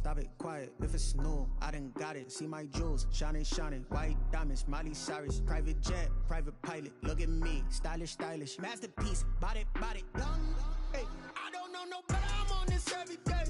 stop it, quiet, if it's new, I done got it. See my jewels, shining, shining, white diamonds, Miley Cyrus. Private jet, private pilot, look at me, stylish, stylish. Masterpiece, body, body, young. Hey, I don't know no better, I'm on this every day.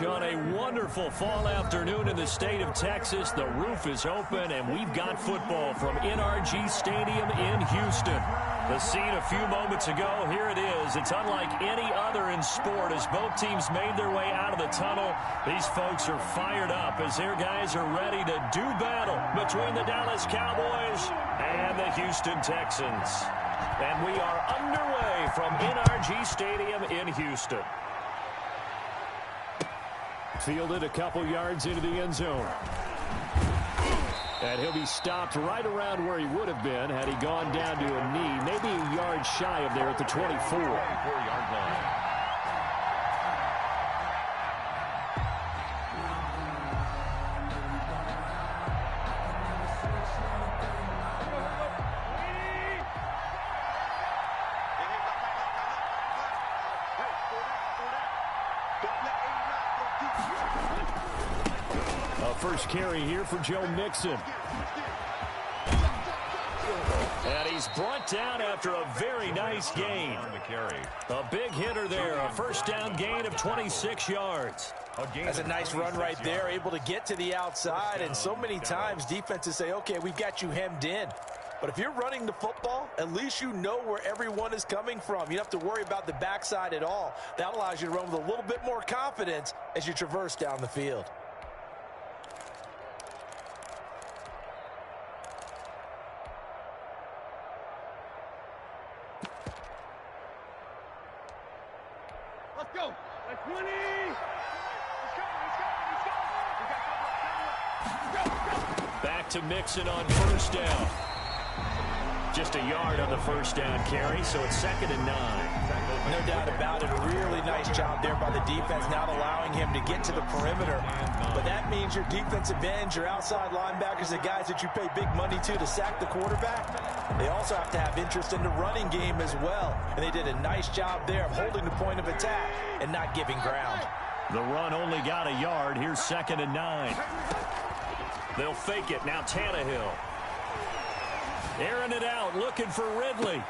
On a wonderful fall afternoon in the state of Texas, the roof is open, and we've got football from NRG Stadium in Houston. The scene a few moments ago, here it is. It's unlike any other in sport as both teams made their way out of the tunnel. These folks are fired up as their guys are ready to do battle between the Dallas Cowboys and the Houston Texans. And we are underway from NRG Stadium in Houston. Fielded a couple yards into the end zone. And he'll be stopped right around where he would have been had he gone down to a knee, maybe a yard shy of there at the 24-yard line. First carry here for Joe Mixon. And he's brought down after a very nice gain. A big hitter there, a first down gain of 26 yards. That's a nice run right there, able to get to the outside. And so many times defenses say, okay, we've got you hemmed in. But if you're running the football, at least you know where everyone is coming from. You don't have to worry about the backside at all. That allows you to run with a little bit more confidence as you traverse down the field. Back to Mixon on first down. Just a yard on the first down carry, so it's 2nd and 9. No doubt about it. A really nice job there by the defense, not allowing him to get to the perimeter. But that means your defensive ends, your outside linebackers, the guys that you pay big money to sack the quarterback, they also have to have interest in the running game as well. And they did a nice job there of holding the point of attack and not giving ground. The run only got a yard. Here's 2nd and 9. They'll fake it. Now Tannehill. Airing it out, looking for Ridley.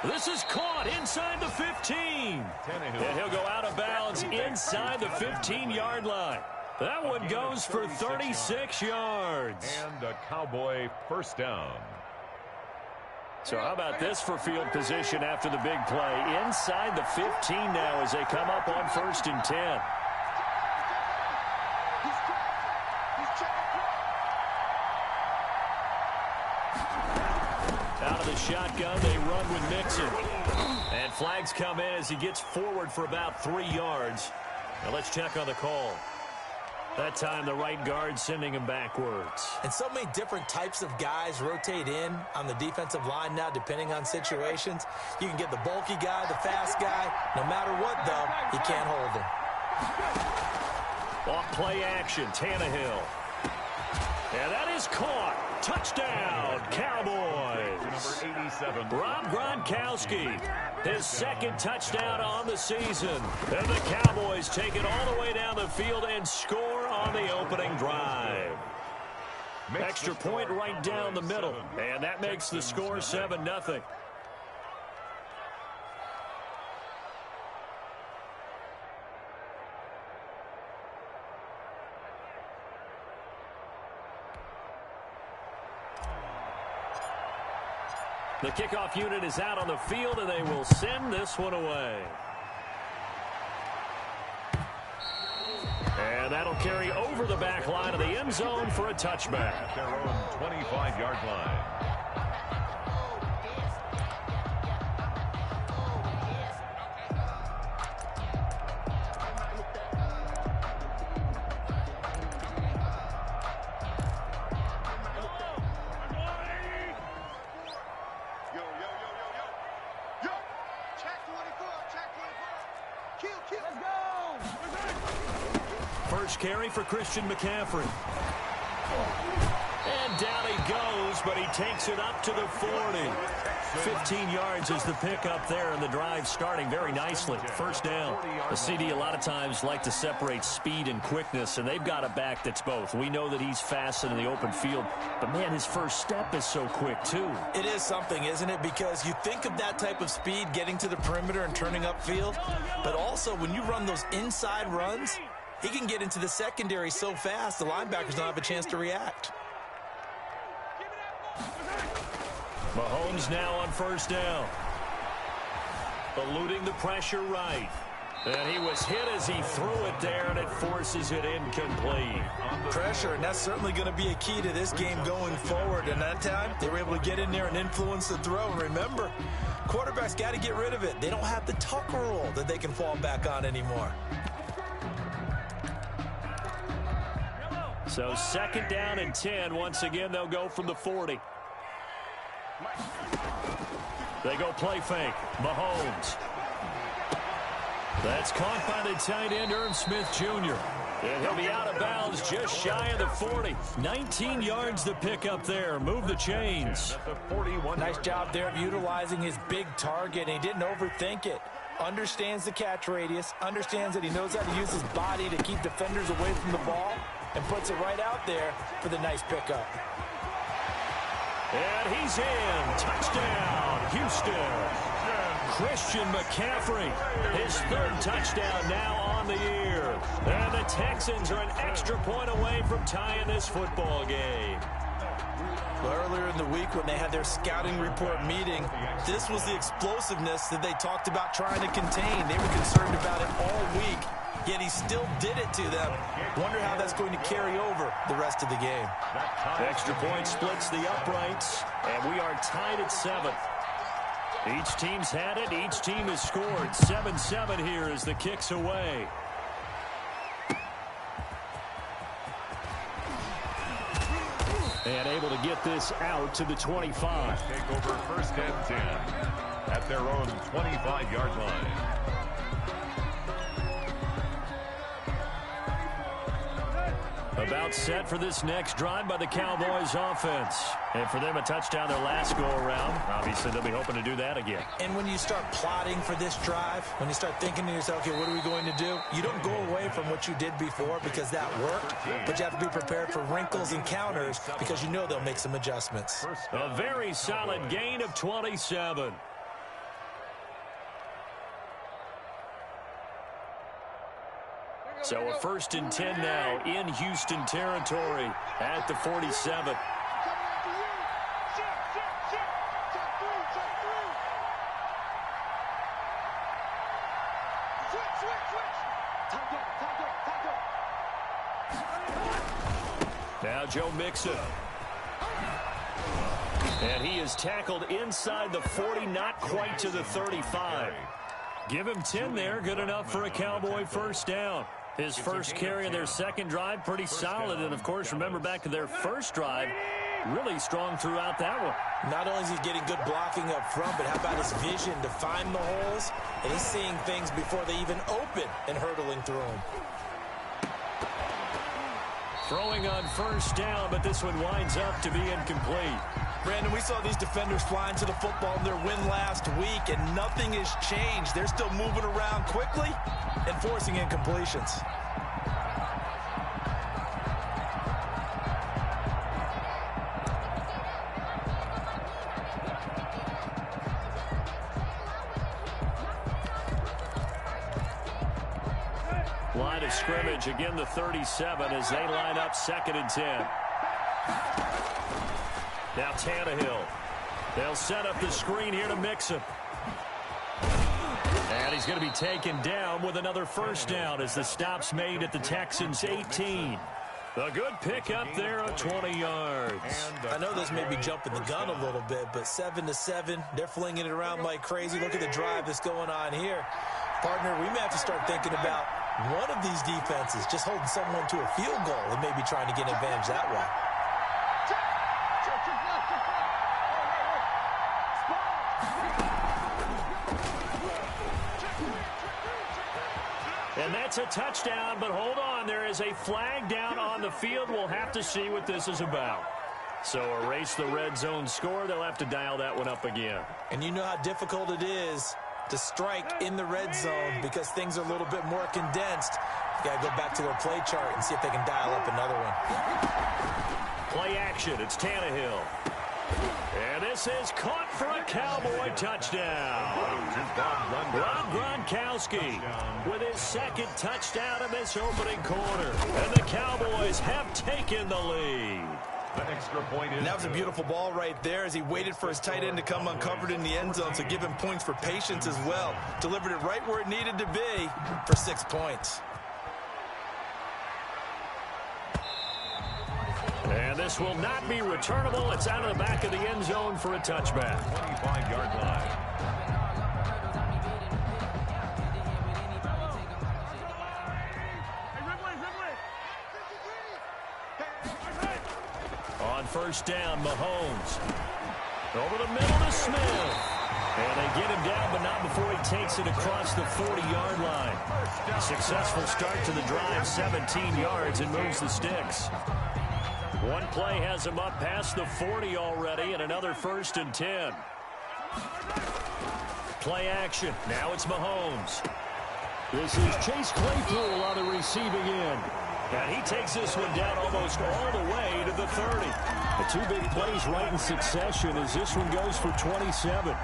This is caught inside the 15. And he'll go out of bounds inside the 15-yard line. That one goes for 36 yards. And a Cowboy first down. So how about this for field position after the big play? Inside the 15 now as they come up on 1st and 10. Out of the shotgun, they run with Mixon. And flags come in as he gets forward for about 3 yards. Now let's check on the call. That time the right guard sending him backwards. And so many different types of guys rotate in on the defensive line now depending on situations. You can get the bulky guy, the fast guy. No matter what, though, you can't hold him. Off play action, Tannehill. And that is caught. Touchdown, Cowboys. Number 87. Rob Gronkowski, his 2nd touchdown on the season. And the Cowboys take it all the way down the field and score on the opening drive. Extra point right down the middle. And that makes the score 7-0. The kickoff unit is out on the field, and they will send this one away. And that'll carry over the back line of the end zone for a touchback. At their own 25-yard line. Carry for Christian McCaffrey. And down he goes, but he takes it up to the 40. 15 yards is the pickup there, and the drive starting very nicely. First down. The CD a lot of times like to separate speed and quickness, and they've got a back that's both. We know that he's fast in the open field, but, man, his first step is so quick, too. It is something, isn't it? Because you think of that type of speed getting to the perimeter and turning upfield, but also when you run those inside runs, he can get into the secondary so fast the linebackers don't have a chance to react. Mahomes now on first down. Eluding the pressure right. And he was hit as he threw it there, and it forces it incomplete. Pressure, and that's certainly going to be a key to this game going forward. And that time, they were able to get in there and influence the throw. And remember, quarterbacks got to get rid of it. They don't have the Tucker rule that they can fall back on anymore. So second down and 10. Once again, they'll go from the 40. They go play fake. Mahomes. That's caught by the tight end, Irv Smith Jr. And he'll be out of bounds just shy of the 40. 19 yards to pick up there. Move the chains. Nice job there of utilizing his big target. He didn't overthink it. Understands the catch radius. Understands that he knows how to use his body to keep defenders away from the ball. And puts it right out there for the nice pickup. And he's in. Touchdown, Houston. Christian McCaffrey, his third touchdown now on the year. And the Texans are an extra point away from tying this football game. Well, earlier in the week when they had their scouting report meeting, this was the explosiveness that they talked about trying to contain. They were concerned about it all week, yet he still did it to them. Wonder how that's going to carry over the rest of the game. Extra point splits the uprights, and we are tied at 7. Each team's had it. Each team has scored. 7-7 here as the kick's away. And able to get this out to the 25. Take over first and 10 at their own 25-yard line. About set for this next drive by the Cowboys offense. And for them, a touchdown their last go-around. Obviously, they'll be hoping to do that again. And when you start plotting for this drive, when you start thinking to yourself, okay, what are we going to do? You don't go away from what you did before because that worked, but you have to be prepared for wrinkles and counters because you know they'll make some adjustments. A very solid gain of 27. So a first and 10 now in Houston territory at the 47. Now Joe Mixon. And he is tackled inside the 40, not quite to the 35. Give him 10 there, good enough for a Cowboy first down. His first carry of their second drive, pretty solid. And, of course, remember back to their first drive, really strong throughout that one. Not only is he getting good blocking up front, but how about his vision to find the holes? And he's seeing things before they even open and hurdling through them. Throwing on first down, but this one winds up to be incomplete. Brandon, we saw these defenders flying to the football in their win last week, and nothing has changed. They're still moving around quickly and forcing incompletions. Line of scrimmage, again the 37 as they line up second and 10. Now Tannehill. They'll set up the screen here to Mixon. And he's going to be taken down with another first down as the stop's made at the Texans' 18. A good pickup there of 20 yards. I know this may be jumping the gun a little bit, but 7-7, they're flinging it around like crazy. Look at the drive that's going on here. Partner, we may have to start thinking about one of these defenses just holding someone to a field goal and maybe trying to get an advantage that way. And that's a touchdown, but hold on. There is a flag down on the field. We'll have to see what this is about. So erase the red zone score. They'll have to dial that one up again. And you know how difficult it is to strike in the red zone because things are a little bit more condensed. You got to go back to their play chart and see if they can dial up another one. Play action. It's Tannehill. And this is caught for a Cowboy touchdown. Rob Gronkowski with his second touchdown in this opening quarter. And the Cowboys have taken the lead. The extra point is. That was a beautiful ball right there as he waited for his tight end to come uncovered in the end zone, so give him points for patience as well. Delivered it right where it needed to be for 6 points. And this will not be returnable. It's out of the back of the end zone for a touchback. 25-yard line. On first down, Mahomes. Over the middle to Smith. And they get him down, but not before he takes it across the 40-yard line. Successful start to the drive, 17 yards, and moves the sticks. One play has him up past the 40 already, and another 1st and 10. Play action. Now it's Mahomes. This is Chase Claypool on the receiving end. And he takes this one down almost all the way to the 30. The two big plays right in succession as this one goes for 27.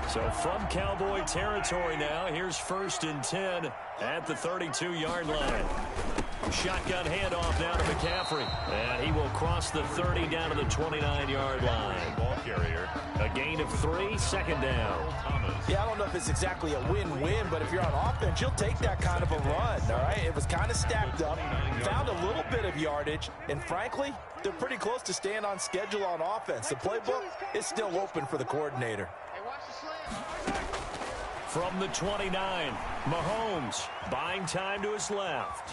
So from Cowboy territory now, here's 1st and 10 at the 32-yard line. Shotgun handoff now to McCaffrey. And he will cross the 30 down to the 29-yard line. Ball carrier. A gain of 3, second down. Yeah, I don't know if it's exactly a win-win, but if you're on offense, you'll take that kind of a run, all right? It was kind of stacked up, found a little bit of yardage, and frankly, they're pretty close to staying on schedule on offense. The playbook is still open for the coordinator. From the 29, Mahomes buying time to his left.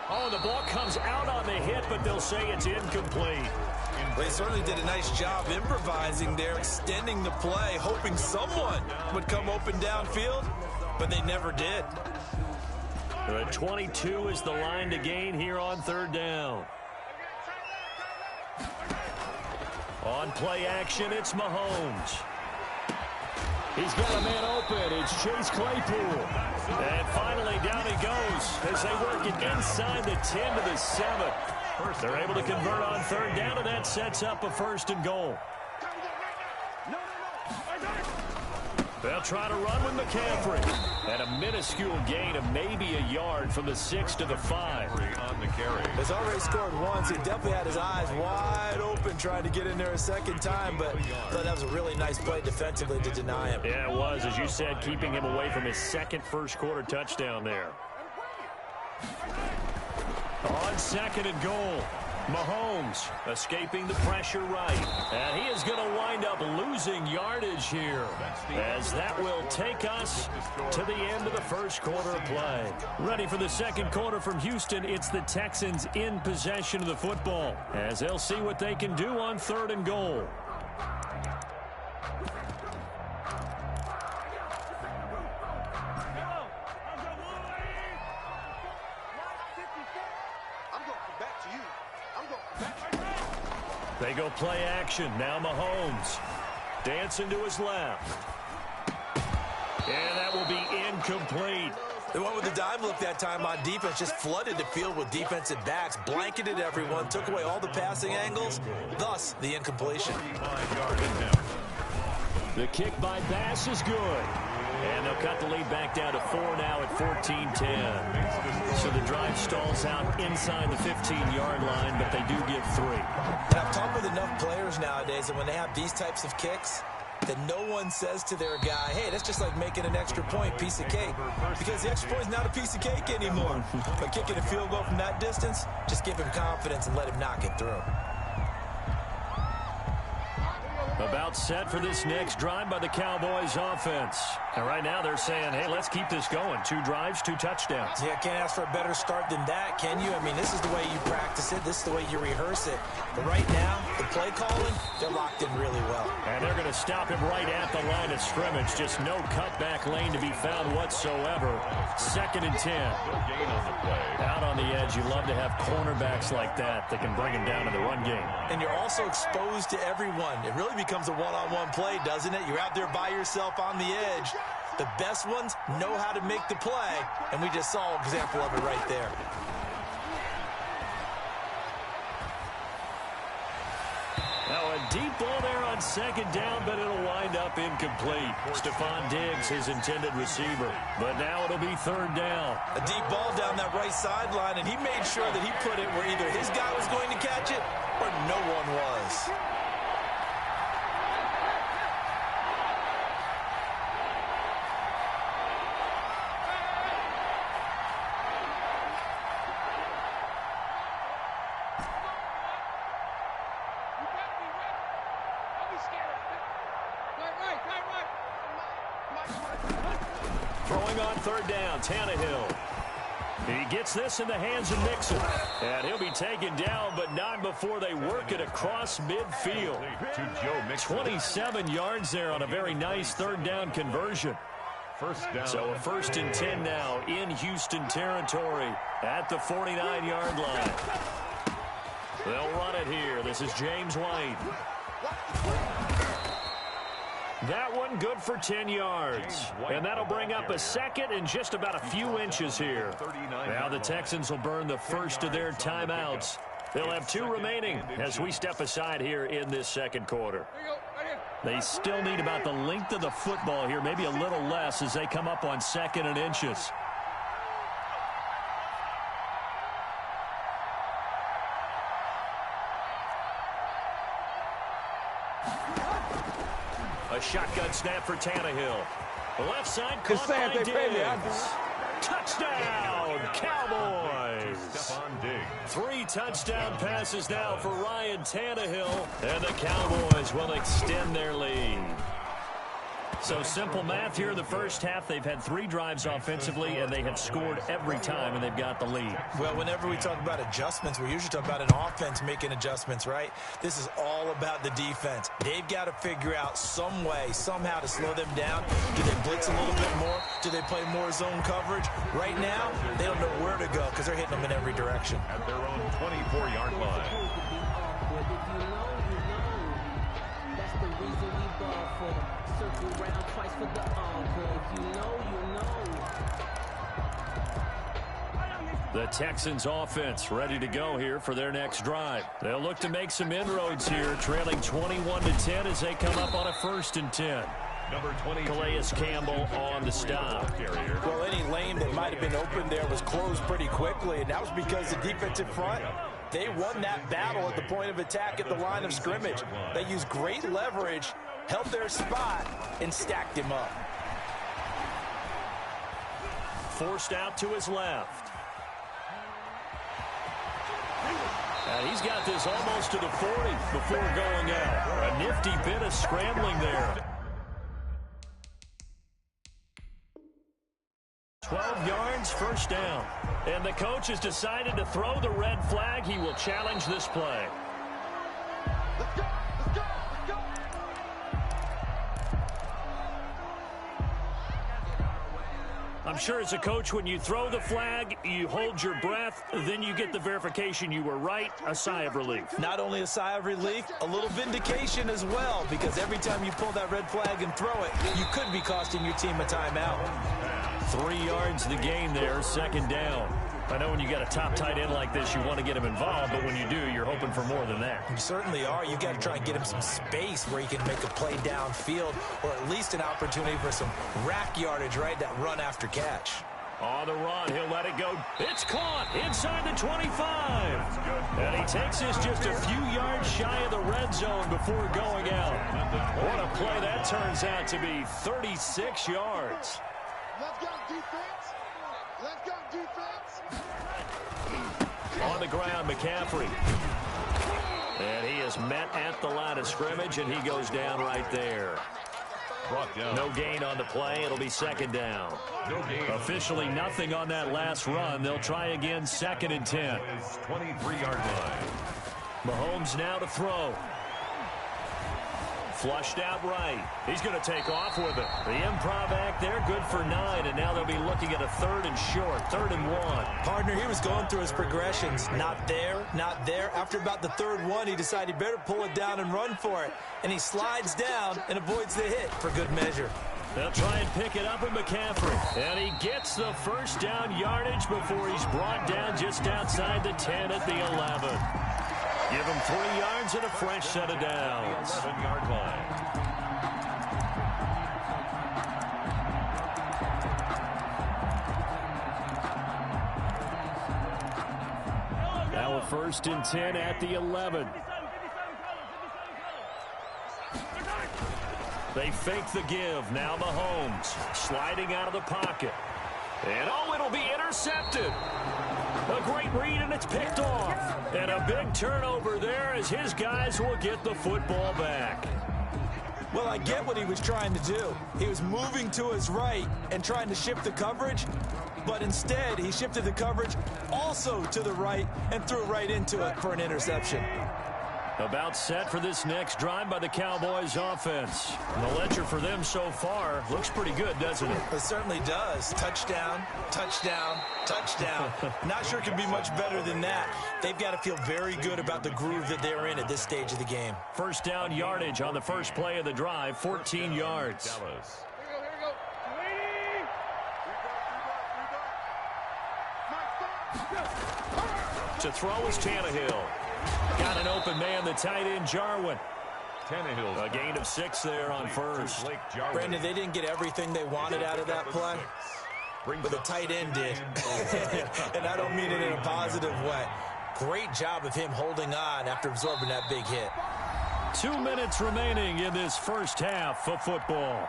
Oh, the ball comes out on the hit, but they'll say it's incomplete. They certainly did a nice job improvising there, extending the play, hoping someone would come open downfield, but they never did. The 22 is the line to gain here on 3rd down. On play action, it's Mahomes. He's got a man open. It's Chase Claypool. And finally, down he goes as they work it inside the 10 to the 7. They're able to convert on 3rd down, and that sets up a 1st and goal. They'll try to run with McCaffrey. And a minuscule gain of maybe a yard from the 6 to the 5. On the carry. He's already scored once. He definitely had his eyes wide open trying to get in there a second time, but I thought that was a really nice play defensively to deny him. Yeah, it was, as you said, keeping him away from his second first-quarter touchdown there. On 2nd and goal, Mahomes escaping the pressure right. And he is going to wind up losing yardage here, as that will take us to the end of the first quarter of play. Ready for the second quarter from Houston, it's the Texans in possession of the football, as they'll see what they can do on 3rd and goal. They go play action. Now Mahomes dancing to his left. And that will be incomplete. They went with the dive look that time on defense, just flooded the field with defensive backs, blanketed everyone, took away all the passing angles, thus the incompletion. The kick by Bass is good. And they'll cut the lead back down to 4 now at 14-10. So the drive stalls out inside the 15-yard line, but they do get 3. And I've talked with enough players nowadays that when they have these types of kicks, that no one says to their guy, hey, that's just like making an extra point, piece of cake. Because the extra point is not a piece of cake anymore. But kicking a field goal from that distance, just give him confidence and let him knock it through. About set for this next drive by the Cowboys offense. And right now they're saying, hey, let's keep this going. 2 drives, 2 touchdowns. Yeah, can't ask for a better start than that, can you? I mean, this is the way you practice it. This is the way you rehearse it. But right now, the play calling, they're locked in really well. And they're going to stop him right at the line of scrimmage. Just no cutback lane to be found whatsoever. 2nd and 10. Out on the edge, you love to have cornerbacks like that can bring him down in the run game. And you're also exposed to everyone. It really becomes a one-on-one play, doesn't it? You're out there by yourself on the edge. The best ones know how to make the play, and we just saw an example of it right there. Now a deep ball there on 2nd down, but it'll wind up incomplete. Stephon Diggs, his intended receiver. But now it'll be 3rd down. A deep ball down that right sideline, and he made sure that he put it where either his guy was going to catch it or no one was. Throwing on 3rd down, Tannehill. He gets this in the hands of Mixon. And he'll be taken down, but not before they work it across midfield. 27 yards there on a very nice 3rd down conversion. First down. So a 1st and 10 now in Houston territory at the 49-yard line. They'll run it here. This is James White. That one good for 10 yards. And that'll bring up a 2nd and just about a few inches here. Now the Texans will burn the first of their timeouts. They'll have 2 remaining as we step aside here in this 2nd quarter. They still need about the length of the football here, maybe a little less as they come up on 2nd and inches. A shotgun snap for Tannehill. Left side caught by Diggs. Touchdown, Cowboys. 3 touchdown passes now for Ryan Tannehill. And the Cowboys will extend their lead. So simple math here. The first half, they've had 3 drives offensively, and they have scored every time, and they've got the lead. Well, whenever we talk about adjustments, we usually talk about an offense making adjustments, right? This is all about the defense. They've got to figure out some way, somehow to slow them down. Do they blitz a little bit more? Do they play more zone coverage? Right now, they don't know where to go because they're hitting them in every direction. At their own 24-yard line. That's the reason we ball for. Circle round twice for the encore. If you know, you know. The Texans offense ready to go here for their next drive. They'll look to make some inroads here, trailing 21-10 as they come up on a 1st and 10. Number 20, Calais Campbell on the stop. Well, any lane that might have been open there was closed pretty quickly, and that was because the defensive front, they won that battle at the point of attack at the line of scrimmage. They used great leverage, held their spot, and stacked him up. Forced out to his left. And he's got this almost to the 40 before going out. A nifty bit of scrambling there. 12 yards, 1st down. And the coach has decided to throw the red flag. He will challenge this play. Let's go! Let's go! Let's go! I'm sure as a coach, when you throw the flag, you hold your breath, then you get the verification you were right, a sigh of relief. Not only a sigh of relief, a little vindication as well, because every time you pull that red flag and throw it, you could be costing your team a timeout. 3 yards the gain there, 2nd down. I know when you got a top tight end like this, you want to get him involved, but when you do, you're hoping for more than that. You certainly are. You got to try and get him some space where he can make a play downfield, or at least an opportunity for some rack yardage, right? That run after catch. On the run, he'll let it go. It's caught inside the 25. And he takes this just a few yards shy of the red zone before going out. What a play that turns out to be, 36 yards. Let's go, defense! Let's go, defense! On the ground, McCaffrey. And he is met at the line of scrimmage, and he goes down right there. brought down. No gain on the play. It'll be second down. No gain. Officially nothing on that last run. They'll try again, 2nd and 10. 23-yard line. Mahomes now to throw. Flushed out right. He's going to take off with it. The improv act there, good for 9, and now they'll be looking at a 3rd and short, 3rd and 1. Partner, he was going through his progressions. Not there, not there. After about the 3rd one, he decided he better pull it down and run for it. And he slides down and avoids the hit for good measure. They'll try and pick it up with McCaffrey. And he gets the first down yardage before he's brought down just outside the 10 at the 11. Give him 3 yards and a fresh set of downs. 11-yard line. Now a 1st and 10 at the 11. They fake the give. Now Mahomes sliding out of the pocket. And it'll be intercepted. A great read, and it's picked off. And a big turnover there as his guys will get the football back. Well, I get what he was trying to do. He was moving to his right and trying to shift the coverage, but instead he shifted the coverage also to the right and threw right into it for an interception. About set for this next drive by the Cowboys offense. And the ledger for them so far looks pretty good, doesn't it? It certainly does. Touchdown, touchdown, touchdown. Not sure it can be much better than that. They've got to feel very good about the groove that they're in at this stage of the game. First down yardage on the first play of the drive, 14 yards. Dallas. To throw is Tannehill. Got an open man, the tight end, Jarwin. Tannehill. A gain of 6 there on first. Brandon, they didn't get everything they wanted out of that play, but the tight end did. And I don't mean it in a positive way. Great job of him holding on after absorbing that big hit. 2 minutes remaining in this first half of football.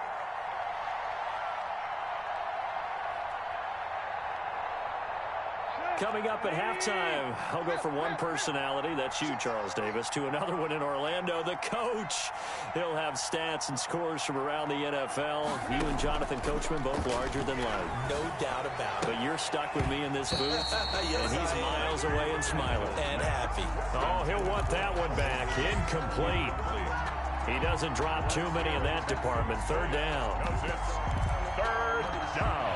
Coming up at halftime, I'll go from one personality, that's you, Charles Davis, to another one in Orlando, the coach. He'll have stats and scores from around the NFL. You and Jonathan Coachman, both larger than life. No doubt about it. But you're stuck with me in this booth, Yes, and he's miles away and smiling. And happy. Oh, he'll want that one back. Incomplete. He doesn't drop too many in that department. 3rd down. 3rd down.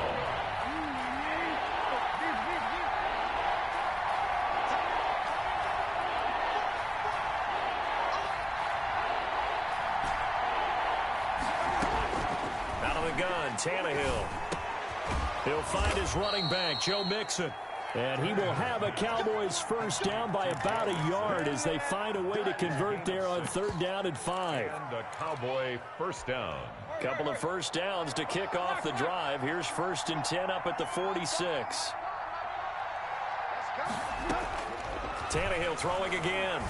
Gun, Tannehill. He'll find his running back, Joe Mixon. And he will have a Cowboys first down by about a yard as they find a way to convert there on 3rd down and 5. And a Cowboy first down. Couple of first downs to kick off the drive. Here's 1st and 10 up at the 46. Tannehill throwing again.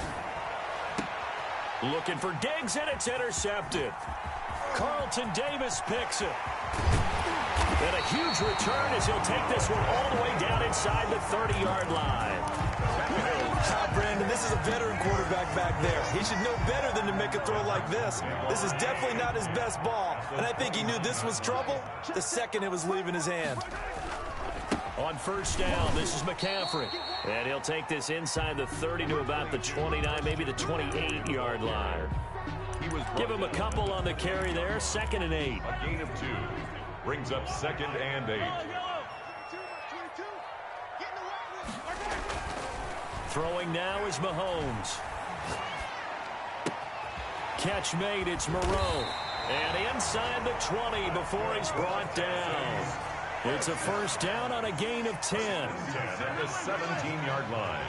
Looking for Diggs, and it's intercepted. Carlton Davis picks it. And a huge return as he'll take this one all the way down inside the 30-yard line. Brandon, this is a veteran quarterback back there. He should know better than to make a throw like this. This is definitely not his best ball, and I think he knew this was trouble the second it was leaving his hand. On 1st down, this is McCaffrey. And he'll take this inside the 30 to about the 29, maybe the 28-yard line. Give him a couple on the carry there. 2nd and 8. A gain of 2. Brings up 2nd and 8. Throwing now is Mahomes. Catch made, it's Moreau. And inside the 20 before he's brought down. It's a first down on a gain of 10. 10 at the 17-yard line.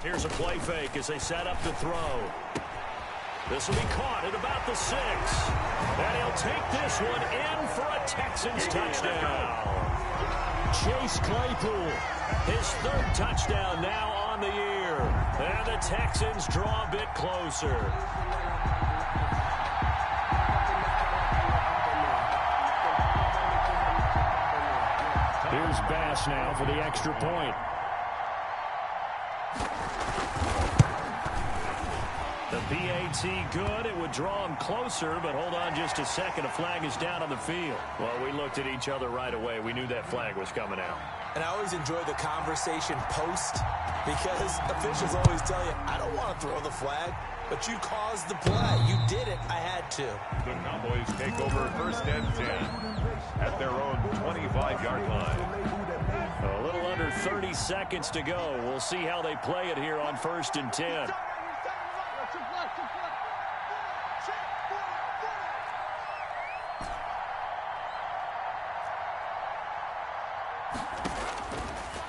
Here's a play fake as they set up to throw. This will be caught at about the 6. And he'll take this one in for a Texans touchdown. Chase Claypool, his 3rd touchdown now on the year. And the Texans draw a bit closer. Here's Here's Bass now for the extra point. The PAT good. It would draw him closer, but hold on just a second. A flag is down on the field. Well, we looked at each other right away. We knew that flag was coming out. And I always enjoy the conversation post because officials always tell you, I don't want to throw the flag, but you caused the play. You did it. I had to. The Cowboys take over 1st and 10 at their own 25-yard line. A little under 30 seconds to go. We'll see how they play it here on 1st and 10.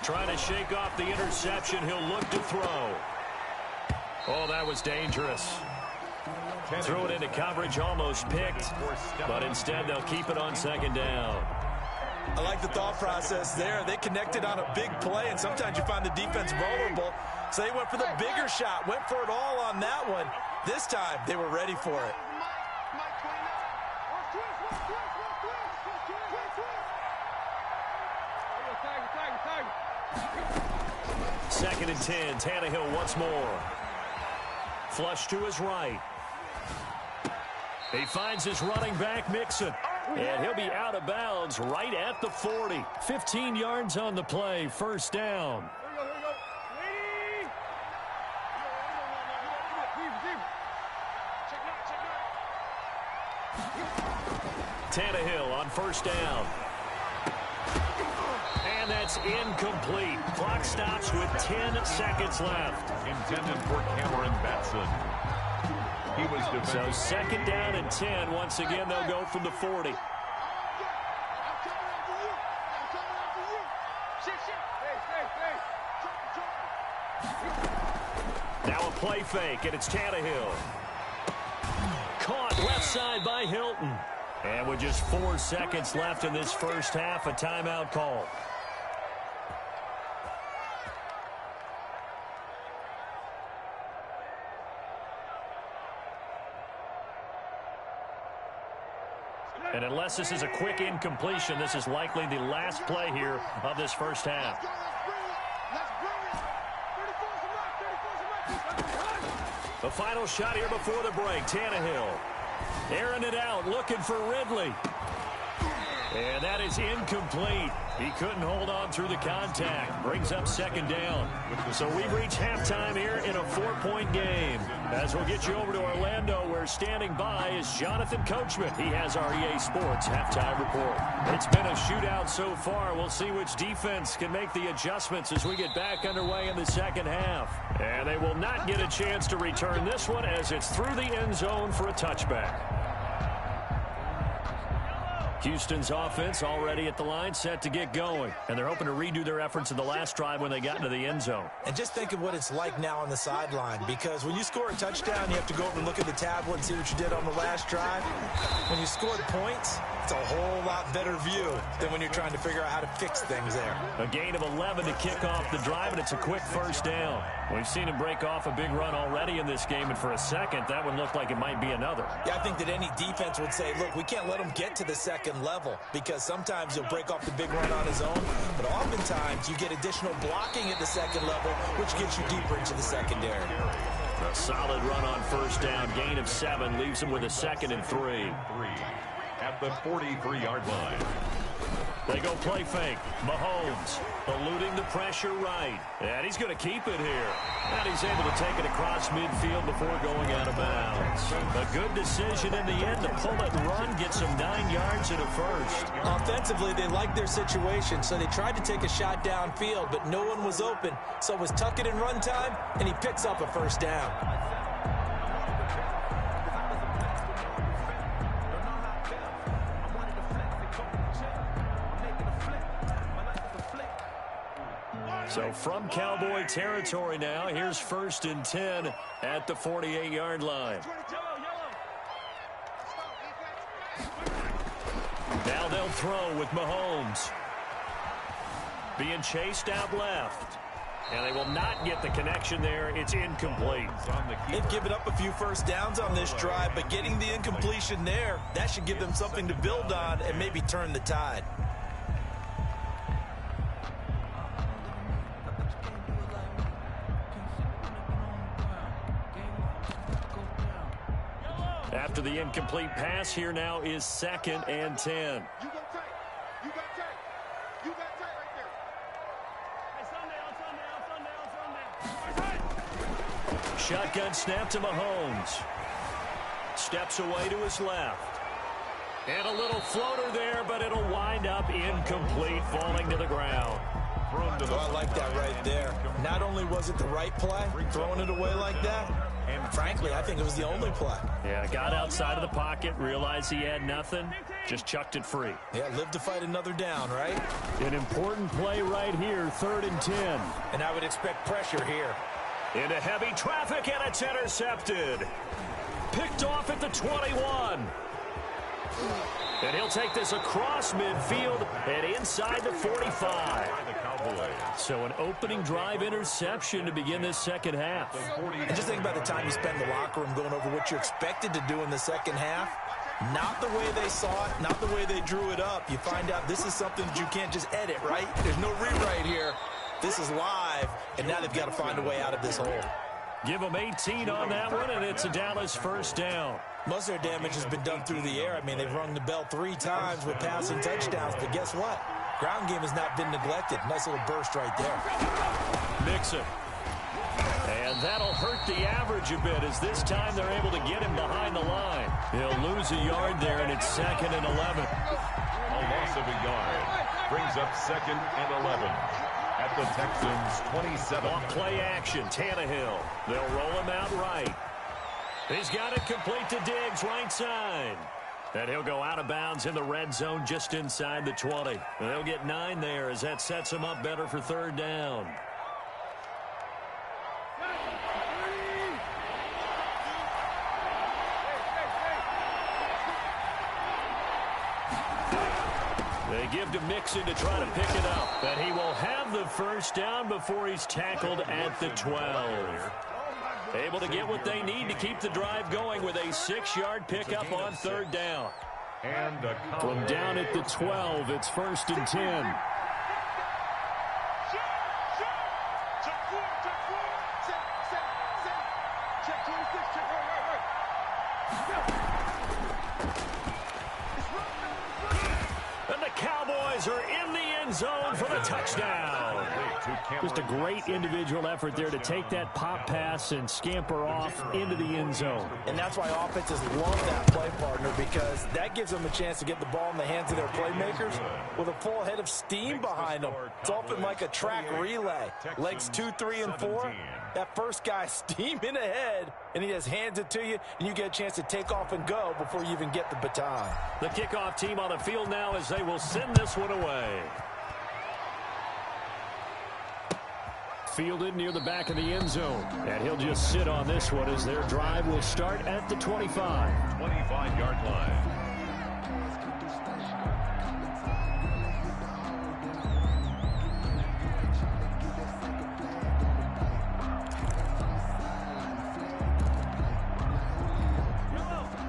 Trying to shake off the interception. He'll look to throw. Oh, that was dangerous. Threw it into coverage, almost picked, but instead they'll keep it on 2nd down. I like the thought process there. They connected on a big play, and sometimes you find the defense vulnerable. So they went for the bigger shot, went for it all on that one. This time, they were ready for it. Second and 10. Tannehill once more. Flush to his right. He finds his running back, Mixon. And he'll be out of bounds right at the 40. 15 yards on the play. 1st down. Tannehill on 1st down. And that's incomplete. Clock stops with 10 seconds left. Intended for Cameron Batson. He was defending. So 2nd down and 10. Once again, they'll go from the 40. Now a play fake, and it's Tannehill. Caught left side by Hilton. And with just 4 seconds left in this first half, a timeout call. And unless this is a quick incompletion, this is likely the last play here of this first half. The final shot here before the break. Tannehill airing it out, looking for Ridley. And that is incomplete. He couldn't hold on through the contact. Brings up 2nd down. So we've reached halftime here in a 4-point game. As we'll get you over to Orlando, where standing by is Jonathan Coachman. He has our EA Sports halftime report. It's been a shootout so far. We'll see which defense can make the adjustments as we get back underway in the second half. And they will not get a chance to return this one as it's through the end zone for a touchback. Houston's offense already at the line, set to get going. And they're hoping to redo their efforts in the last drive when they got into the end zone. And just think of what it's like now on the sideline, because when you score a touchdown, you have to go over and look at the tablet and see what you did on the last drive. When you scored points, it's a whole lot better view than when you're trying to figure out how to fix things there. A gain of 11 to kick off the drive, and it's a quick 1st down. We've seen him break off a big run already in this game, and for a second, that one looked like it might be another. Yeah, I think that any defense would say, look, we can't let him get to the second level, because sometimes he'll break off the big run on his own, but oftentimes you get additional blocking at the second level, which gets you deeper into the secondary. A solid run on 1st down, gain of 7, leaves him with a 2nd and 3. At the 43-yard line. They go play fake. Mahomes eluding the pressure right. And he's going to keep it here. And he's able to take it across midfield before going out of bounds. A good decision in the end to pull it and run, get some 9 yards and a 1st. Offensively, they liked their situation, so they tried to take a shot downfield, but no one was open. So it was tuck it and run time, and he picks up a 1st down. So from Cowboy territory now, here's 1st and 10 at the 48-yard line. Now they'll throw with Mahomes. Being chased out left. And they will not get the connection there. It's incomplete. They've given up a few 1st downs on this drive, but getting the incompletion there, that should give them something to build on and maybe turn the tide. After the incomplete pass, here now is 2nd and 10. You got tight. You got tight. You got tight right there. Shotgun snap to Mahomes. Steps away to his left. And a little floater there, but it'll wind up incomplete, falling to the ground. I like that right there. Not only was it the right play, throwing it away like that, and frankly, I think it was the only play. Yeah, got outside of the pocket, realized he had nothing, just chucked it free. Yeah, live to fight another down, right? An important play right here, 3rd and 10. And I would expect pressure here. Into heavy traffic, and it's intercepted. Picked off at the 21. And he'll take this across midfield and inside the 45. So an opening drive interception to begin this second half. And just think about the time you spend in the locker room going over what you're expected to do in the second half. Not the way they saw it, not the way they drew it up. You find out this is something that you can't just edit, right? There's no rewrite here. This is live, and now they've got to find a way out of this hole. Give them 18 on that one, and it's a Dallas first down. Most of their damage has been done through the air. I mean, they've rung the bell 3 times with passing touchdowns, but guess what? Ground game has not been neglected. Nice little burst right there. Mixon. And that'll hurt the average a bit as this time they're able to get him behind the line. He'll lose a yard there, and it's 2nd and 11. A loss of a yard brings up 2nd and 11 at the Texans' 27. Off play action, Tannehill. They'll roll him out right. He's got it complete to Diggs, right side. And he'll go out of bounds in the red zone just inside the 20. And they'll get 9 there as that sets him up better for 3rd down. They give to Mixon to try to pick it up. And he will have the first down before he's tackled at the 12. Able to get what they need to keep the drive going with a 6-yard pickup on 3rd down. And from down at the 12, it's 1st and 10. And the Cowboys are in the end zone for the touchdown. Just a great individual effort there to take that pop pass and scamper off into the end zone. And that's why offenses love that play, partner, because that gives them a chance to get the ball in the hands of their playmakers with a full head of steam behind them. It's often like a track relay. Legs 2, 3, and 4. That first guy steaming ahead, and he just hands it to you, and you get a chance to take off and go before you even get the baton. The kickoff team on the field now as they will send this one away. Fielded near the back of the end zone. And he'll just sit on this one as their drive will start at the 25. 25-yard line.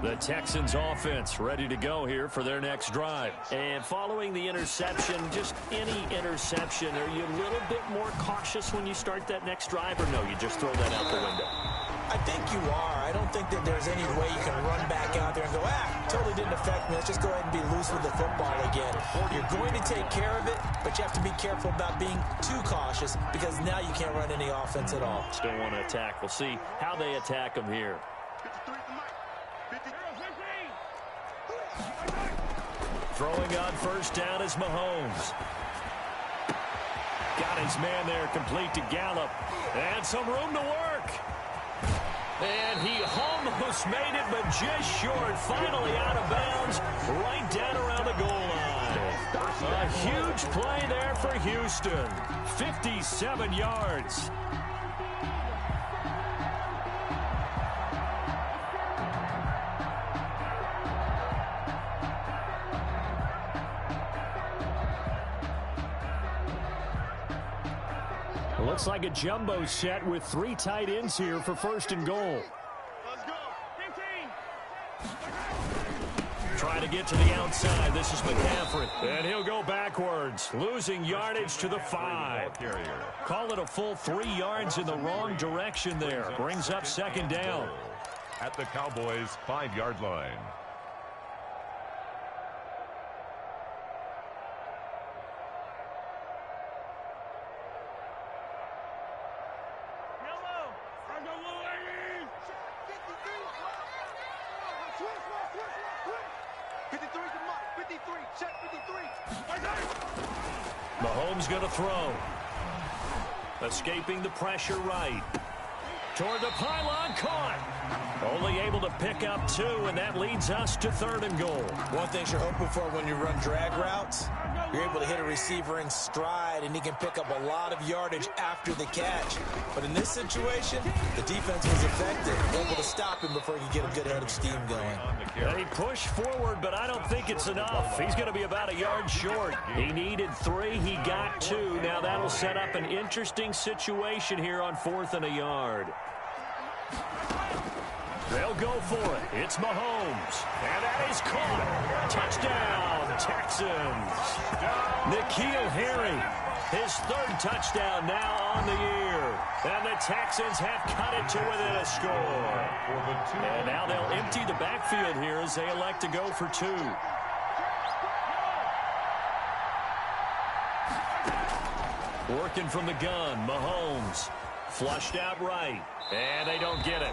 The Texans offense ready to go here for their next drive. And following the interception, just any interception, are you a little bit more cautious when you start that next drive, or no, you just throw that out the window? I think you are. I don't think that there's any way you can run back out there and go, totally didn't affect me. Let's just go ahead and be loose with the football again. You're going to take care of it, but you have to be careful about being too cautious because now you can't run any offense at all. Still want to attack. We'll see how they attack them here. Throwing on first down is Mahomes. Got his man there complete to Gallup. And some room to work. And he almost made it, but just short. Finally out of bounds, right down around the goal line. A huge play there for Houston. 57 yards. Looks like a jumbo set with 3 tight ends here for 1st and goal. Let's go. 15. Trying to get to the outside. This is McCaffrey. And he'll go backwards, losing yardage to the 5. Call it a full 3 yards in the wrong direction there. Brings up 2nd down. at the Cowboys' 5-yard line. Mahomes going to throw. Escaping the pressure right. Toward the pylon, caught. Only able to pick up 2, and that leads us to 3rd and goal. One thing you're hoping for when you run drag routes, you're able to hit a receiver in stride, and he can pick up a lot of yardage after the catch. But in this situation, the defense was effective, able to stop him before he could get a good head of steam going. They push forward, but I don't think it's enough. He's going to be about a yard short. He needed 3. He got 2. Now that'll set up an interesting situation here on 4th and a yard. They'll go for it. It's Mahomes. And that is caught. Touchdown, Texans. N'Keal Harry, his 3rd touchdown now on the year. And the Texans have cut it to within a score. And now they'll empty the backfield here as they elect to go for 2. Working from the gun, Mahomes. Flushed out right. And they don't get it.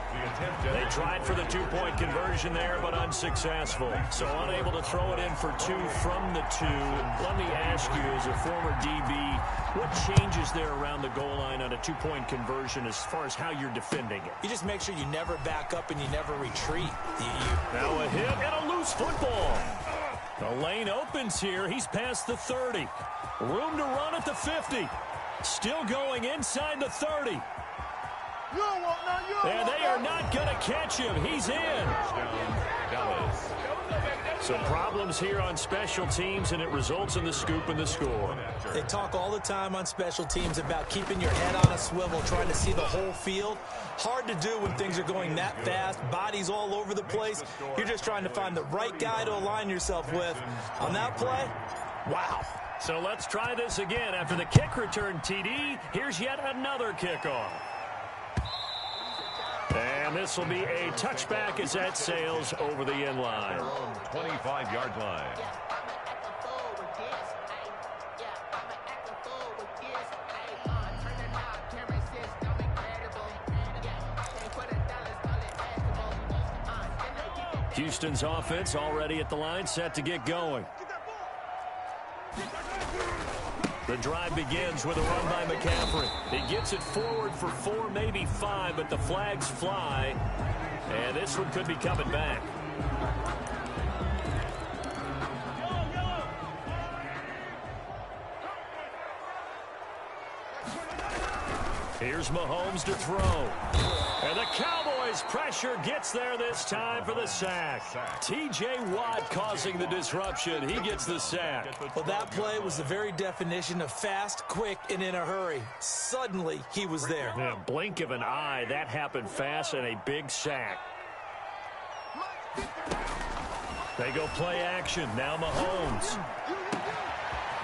They tried for the 2-point conversion there, but unsuccessful. So unable to throw it in for 2 from the 2. Let me ask you, as a former DB, what changes there around the goal line on a 2-point conversion as far as how you're defending it? You just make sure you never back up and you never retreat. Now a hit and a loose football. The lane opens here. He's past the 30. Room to run at the 50. Still going inside the 30. And they are not going to catch him. He's in. Some problems here on special teams, and it results in the scoop and the score. They talk all the time on special teams about keeping your head on a swivel, trying to see the whole field. Hard to do when things are going that fast, bodies all over the place. You're just trying to find the right guy to align yourself with. On that play, wow. So let's try this again. After the kick return TD, here's yet another kickoff. And this will be a touchback as that sails over the end line. 25-yard line. Houston's offense already at the line, set to get going. The drive begins with a run by McCaffrey. He gets it forward for 4, maybe 5, but the flags fly. And this one could be coming back. Here's Mahomes to throw. And the Cowboys pressure gets there this time for the sack. T.J. Watt causing the disruption. He gets the sack. Well, that play was the very definition of fast, quick, and in a hurry. Suddenly, he was there. Yeah, blink of an eye. That happened fast and a big sack. They go play action. Now Mahomes.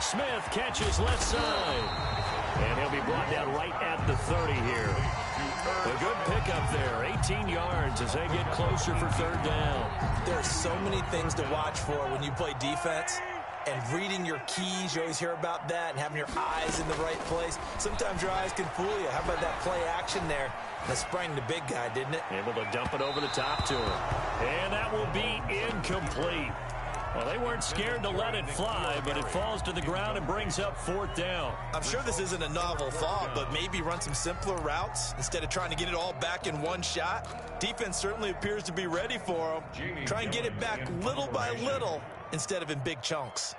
Smith catches left side. And he'll be brought down right at the 30 here. A good pickup there. 18 yards as they get closer for 3rd down. There are so many things to watch for when you play defense. And reading your keys, you always hear about that, and having your eyes in the right place. Sometimes your eyes can fool you. How about that play action there? That sprang the big guy, didn't it? Able to dump it over the top to him. And that will be incomplete. Well, they weren't scared to let it fly, but it falls to the ground and brings up 4th down. I'm sure this isn't a novel thought, but maybe run some simpler routes instead of trying to get it all back in one shot. Defense certainly appears to be ready for them. Try and get it back little by little instead of in big chunks.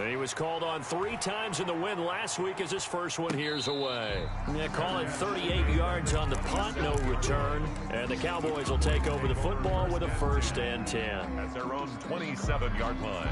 He was called on 3 times in the win last week as his first one here's away. Yeah, call it 38 yards on the punt, no return. And the Cowboys will take over the football with a 1st and 10. At their own 27-yard line.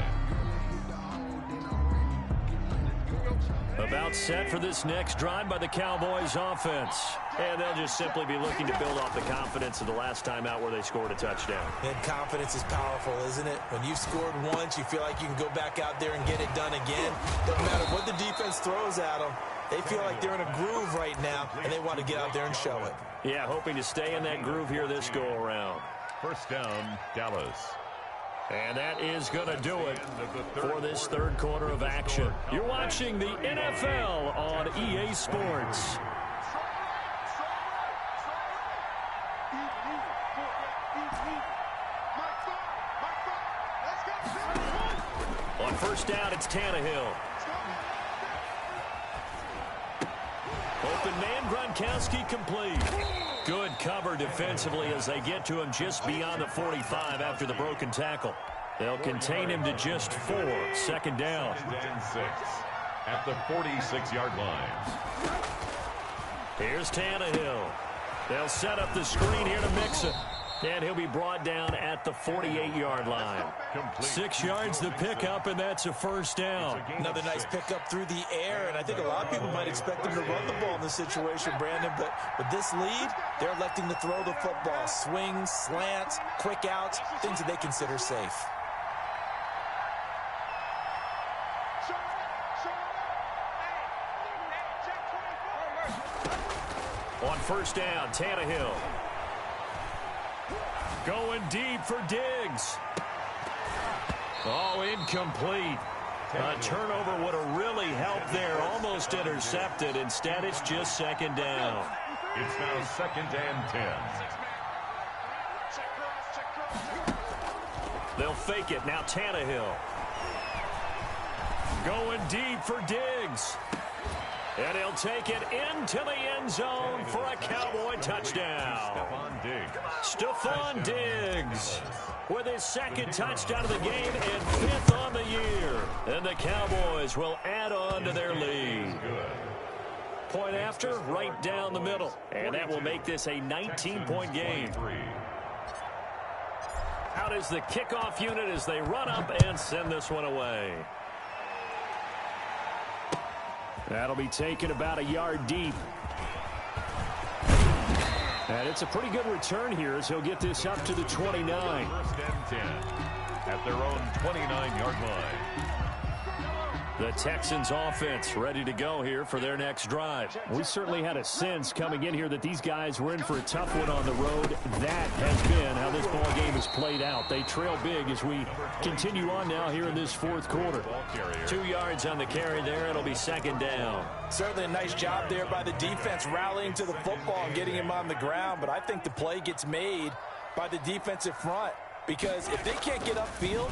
About set for this next drive by the Cowboys offense. And they'll just simply be looking to build off the confidence of the last time out where they scored a touchdown. And confidence is powerful, isn't it? When you've scored once, you feel like you can go back out there and get it done again. Doesn't matter what the defense throws at them. They feel like they're in a groove right now, and they want to get out there and show it. Yeah, hoping to stay in that groove here this go-around. First down, Dallas. And that is going to do it for this third quarter of action. You're watching the NFL on EA Sports. On first down, it's Tannehill. Open man, Gronkowski complete. Good cover defensively as they get to him just beyond the 45 after the broken tackle. They'll contain him to just 4. Second down. And 6 at the 46-yard line. Here's Tannehill. They'll set up the screen here to Mixon. And he'll be brought down at the 48-yard line. 6 yards the pickup, and that's a first down. Another nice pickup through the air, and I think a lot of people might expect them to run the ball in this situation, Brandon, but with this lead, they're electing to throw the football. Swings, slants, quick outs, things that they consider safe. On first down, Tannehill. Going deep for Diggs. Oh, incomplete. A turnover would have really helped there. Almost intercepted. Instead, it's just second down. It's now second and 10. They'll fake it. Now Tannehill. Going deep for Diggs. And he'll take it into the end zone for a Cowboy touchdown. Stephon Diggs with his second touchdown of the game and 5th on the year. And the Cowboys will add on to their lead. Point after, right down the middle. And that will make this a 19-point game. Out is the kickoff unit as they run up and send this one away. That'll be taken about a yard deep. And it's a pretty good return here as he'll get this up to the 29. First and 10 at their own 29-yard line. The Texans offense ready to go here for their next drive. We certainly had a sense coming in here that these guys were in for a tough one on the road. That has been how this ball game has played out. They trail big as we continue on now here in this fourth quarter. 2 yards on the carry there. It'll be second down. Certainly a nice job there by the defense rallying to the football and getting him on the ground, but I think the play gets made by the defensive front because if they can't get upfield,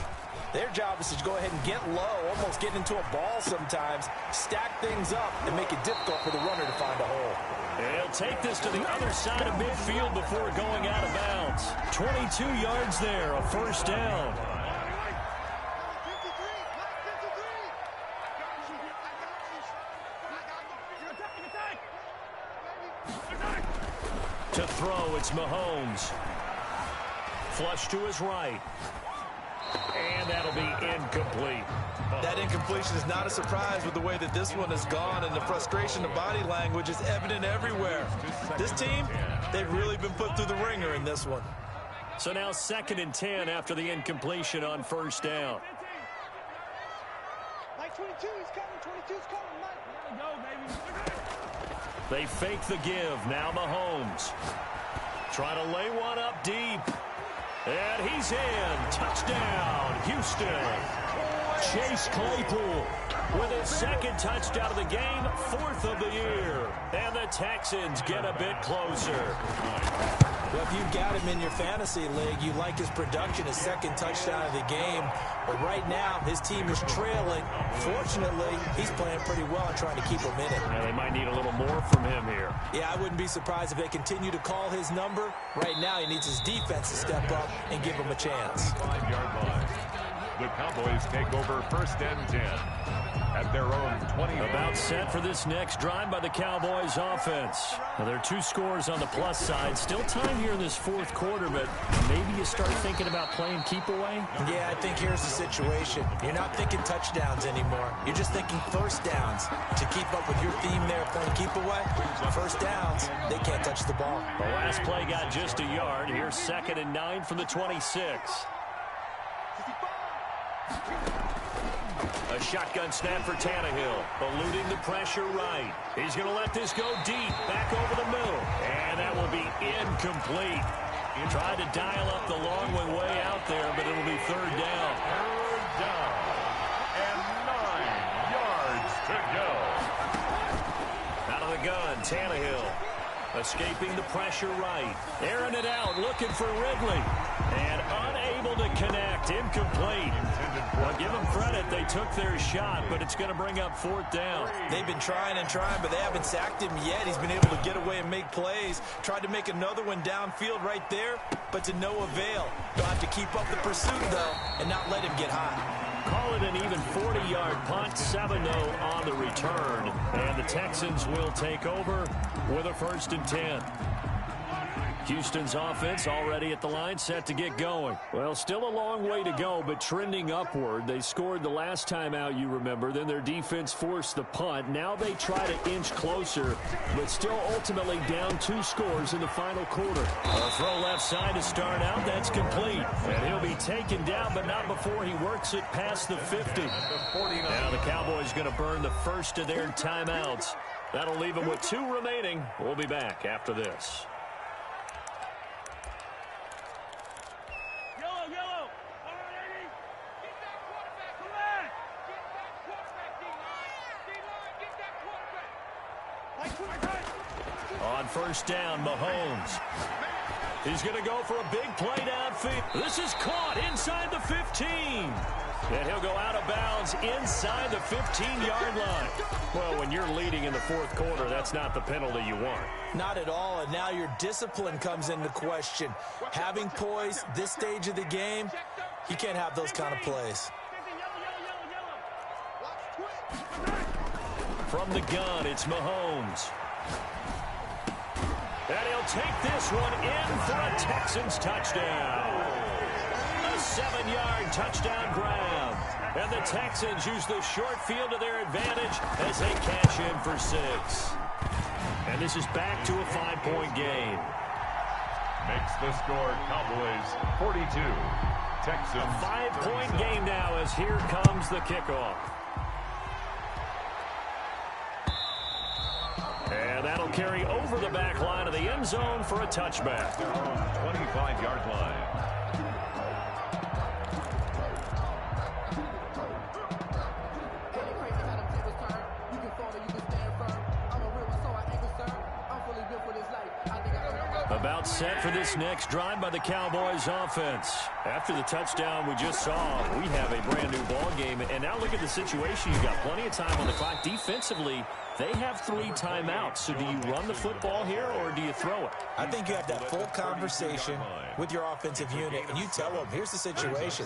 their job is to go ahead and get low, almost get into a ball sometimes, stack things up, and make it difficult for the runner to find a hole. He'll take this to the other side of midfield before going out of bounds. 22 yards there, a first down. To throw, it's Mahomes. Flush to his right. And that'll be incomplete. That incompletion is not a surprise with the way that this one has gone, and the frustration of body language is evident everywhere. This team, they've really been put through the ringer in this one. So now second and 10 after the incompletion on first down. Mike 22 is coming, 22 is coming, Mike. Go, baby. They fake the give. Now Mahomes. Try to lay one up deep. And he's in. Touchdown, Houston. Chase Claypool with his second touchdown of the game, 4th of the year. And the Texans get a bit closer. Well, if you've got him in your fantasy league, you like his production, his second touchdown of the game. But right now, his team is trailing. Fortunately, he's playing pretty well and trying to keep him in it. And they might need a little more from him here. Yeah, I wouldn't be surprised if they continue to call his number. Right now, he needs his defense to step up and give him a chance. 5-yard line. The Cowboys take over first and 10 at their own 20. About set for this next drive by the Cowboys offense. Now, there are 2 scores on the plus side. Still time here in this fourth quarter, but maybe you start thinking about playing keep away? Yeah, I think here's the situation. You're not thinking touchdowns anymore. You're just thinking first downs. To keep up with your theme there, playing keep away, first downs, they can't touch the ball. The last play got just a yard. Here's 2nd and 9 from the 26. A shotgun snap for Tannehill, eluding the pressure right. He's going to let this go deep, back over the middle, and that will be incomplete. Tried to dial up the long way out there, but it'll be 3rd down. 3rd down, and 9 yards to go. Out of the gun, Tannehill. Escaping the pressure right. Airing it out, looking for Ridley. And unable to connect. Incomplete. Well, give them credit. They took their shot, but it's going to bring up 4th down. They've been trying and trying, but they haven't sacked him yet. He's been able to get away and make plays. Tried to make another one downfield right there, but to no avail. They'll have to keep up the pursuit, though, and not let him get hot. Call it an even 40-yard punt, 7-0 on the return. And the Texans will take over with a 1st and 10. Houston's offense already at the line, set to get going. Well, still a long way to go, but trending upward. They scored the last time out, you remember. Then their defense forced the punt. Now they try to inch closer, but still ultimately down 2 scores in the final quarter. A throw left side to start out. That's complete. And he'll be taken down, but not before he works it past the 50. Now the Cowboys going to burn the first of their timeouts. That'll leave them with 2 remaining. We'll be back after this. On 1st down, Mahomes. He's going to go for a big play downfield. This is caught inside the 15. And he'll go out of bounds inside the 15-yard line. Well, when you're leading in the 4th quarter, that's not the penalty you want. Not at all, and now your discipline comes into question. Having poise this stage of the game, you can't have those kind of plays. From the gun, it's Mahomes. And he'll take this one in for a Texans touchdown. A 7-yard touchdown grab. And the Texans use the short field to their advantage as they cash in for 6. And this is back to a 5-point game. Makes the score Cowboys 42. Texans. A 5-point game now as here comes the kickoff. And that'll carry over the back line of the end zone for a touchback. 25-yard line. About set for this next drive by the Cowboys offense. After the touchdown we just saw, we have a brand new ball game. And now look at the situation. You've got plenty of time on the clock. Defensively, they have 3 timeouts. So do you run the football here or do you throw it? I think you have that full conversation with your offensive unit, and you tell them, here's the situation.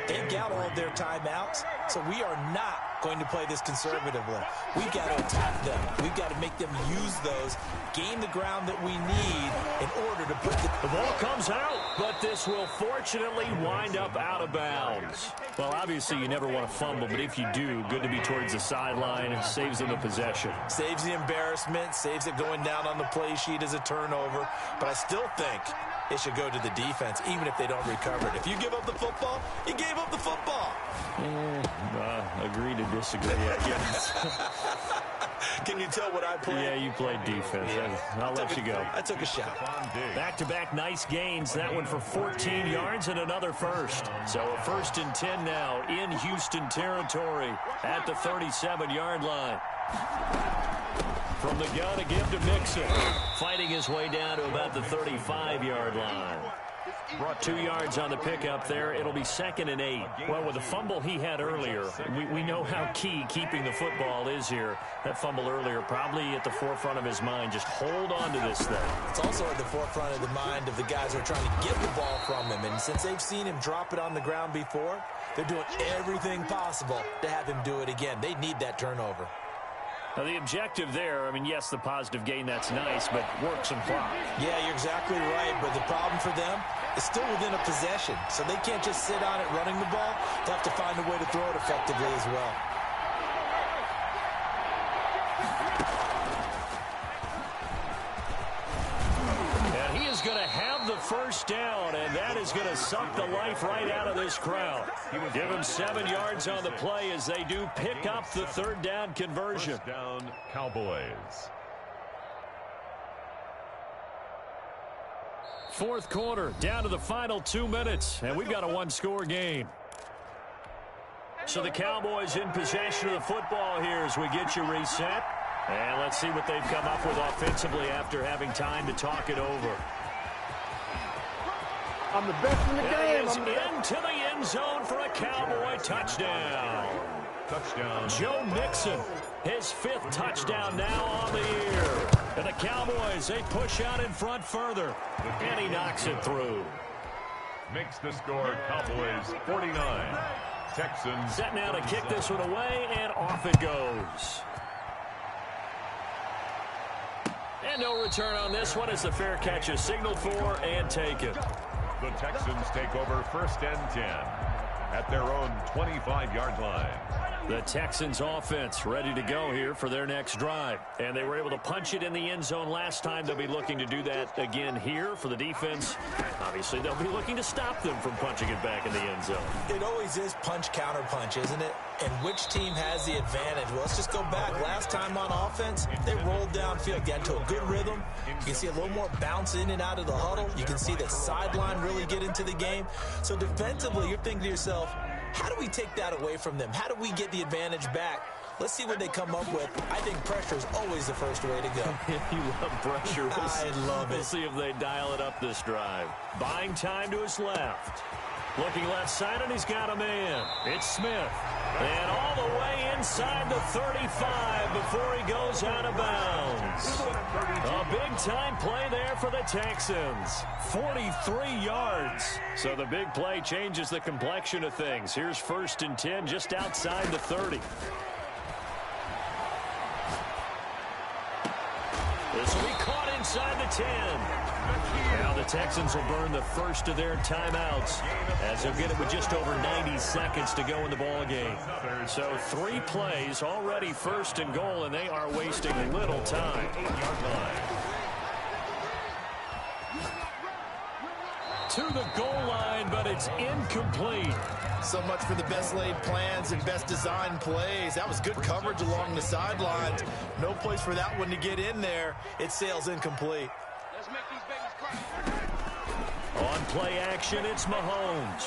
They've got all of their timeouts, so we are not going to play this conservatively. We've got to attack them. We've got to make them use those, gain the ground that we need in order to put the ball comes out, but this will fortunately wind up out of bounds. Well, obviously you never want to fumble, but if you do, good to be towards the sideline. Saves them the possession. Saves the embarrassment, saves it going down on the play sheet as a turnover. But I still think it should go to the defense, even if they don't recover it. If you give up the football, you gave up the football. Agree to disagree, I guess. Can you tell what I played? Yeah, you played defense. Yeah. I'll let you go. I took a shot. Back-to-back nice gains. That one for 14 yards and another first. So a 1st and 10 now in Houston territory at the 37-yard line. From the gun, a give to Mixon. Fighting his way down to about the 35-yard line. 2 yards on the pickup there. It'll be 2nd and 8. Well, with the fumble he had earlier, we know how key keeping the football is here. That fumble earlier probably at the forefront of his mind. Just hold on to this thing. It's also at the forefront of the mind of the guys who are trying to get the ball from him. And since they've seen him drop it on the ground before, They're doing everything possible to have him do it again. They need that turnover. Now, the objective there, I mean, yes, the positive gain, that's nice, but work some clock. Yeah, you're exactly right, but the problem for them is still within a possession, so they can't just sit on it running the ball. They have to find a way to throw it effectively as well. And he is going to have the first down, and that is going to suck the life right out of this crowd. Give him 7 yards on the play as they do pick up the third down conversion. First down, Cowboys. Fourth quarter, down to the final 2 minutes, and we've got a one-score game. So the Cowboys in possession of the football here as we get you reset. And let's see what they've come up with offensively after having time to talk it over. I'm the best in the game. Is into the end zone for a Cowboy touchdown. Touchdown. Joe Mixon, his 5th touchdown now on the year. And the Cowboys, they push out in front further. And he knocks it through. Makes the score Cowboys 49. Texans. Set now to kick this one away, and off it goes. And no return on this one as the fair catch is signaled for and taken. The Texans take over first and 10 at their own 25-yard line. The Texans offense ready to go here for their next drive. And they were able to punch it in the end zone last time. They'll be looking to do that again here for the defense. Obviously, they'll be looking to stop them from punching it back in the end zone. It always is punch-counter-punch, isn't it? And which team has the advantage? Well, let's just go back. Last time on offense, they rolled downfield, got into a good rhythm. You can see a little more bounce in and out of the huddle. You can see the sideline really get into the game. So defensively, you're thinking to yourself, how do we take that away from them? How do we get the advantage back? Let's see what they come up with. I think pressure is always the first way to go. You love pressure. I love it. We'll see if they dial it up this drive. Buying time to his left. Looking left side, and he's got a man. It's Smith. And all the way inside the 35 before he goes out of bounds. A big-time play there for the Texans. 43 yards. So the big play changes the complexion of things. Here's first and 10 just outside the 30. This will be caught inside the 10. Now the Texans will burn the first of their timeouts as they'll get it with just over 90 seconds to go in the ball game. So 3 plays already first and goal, and they are wasting little time. To the goal line, but it's incomplete. So much for the best laid plans and best designed plays. That was good coverage along the sidelines. No place for that one to get in there. It sails incomplete. Let's make these babies cry. On play action, it's Mahomes.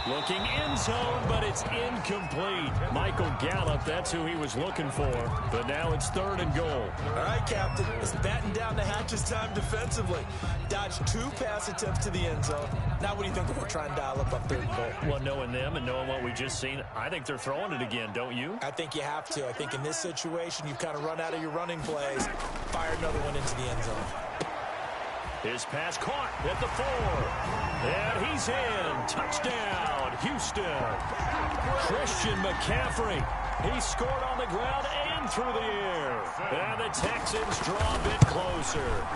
Looking end zone, but it's incomplete. Michael Gallup, that's who he was looking for. But now it's 3rd and goal. All right, Captain. It's batten down the hatches time defensively. Dodged 2 pass attempts to the end zone. Now what do you think they're going to try and dial up on 3rd and goal? Well, knowing them and knowing what we just seen, I think they're throwing it again, don't you? I think you have to. I think in this situation, you've kind of run out of your running plays. Fire another one into the end zone. His pass caught at the 4. And he's in. Touchdown, Houston. Christian McCaffrey. He scored on the ground and through the air. And the Texans draw a bit closer.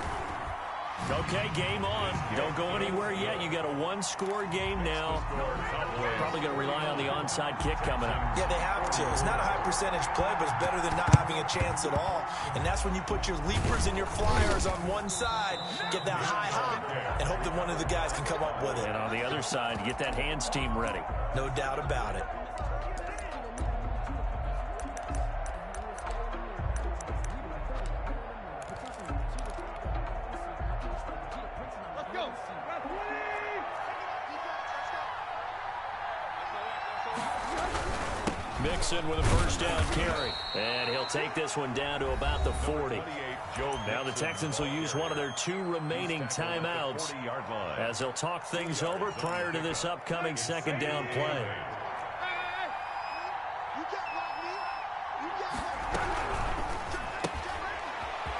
Okay, game on. Don't go anywhere yet. You got a 1-score game now. Probably going to rely on the onside kick coming up. Yeah, they have to. It's not a high percentage play, but it's better than not having a chance at all. And that's when you put your leapers and your flyers on one side, get that high hop, and hope that one of the guys can come up with it. And on the other side, get that hands team ready. No doubt about it. Mixon with a first down carry. And he'll take this one down to about the 40. Now the Texans will use one of their 2 remaining timeouts as they'll talk things over prior to this upcoming 2nd down play.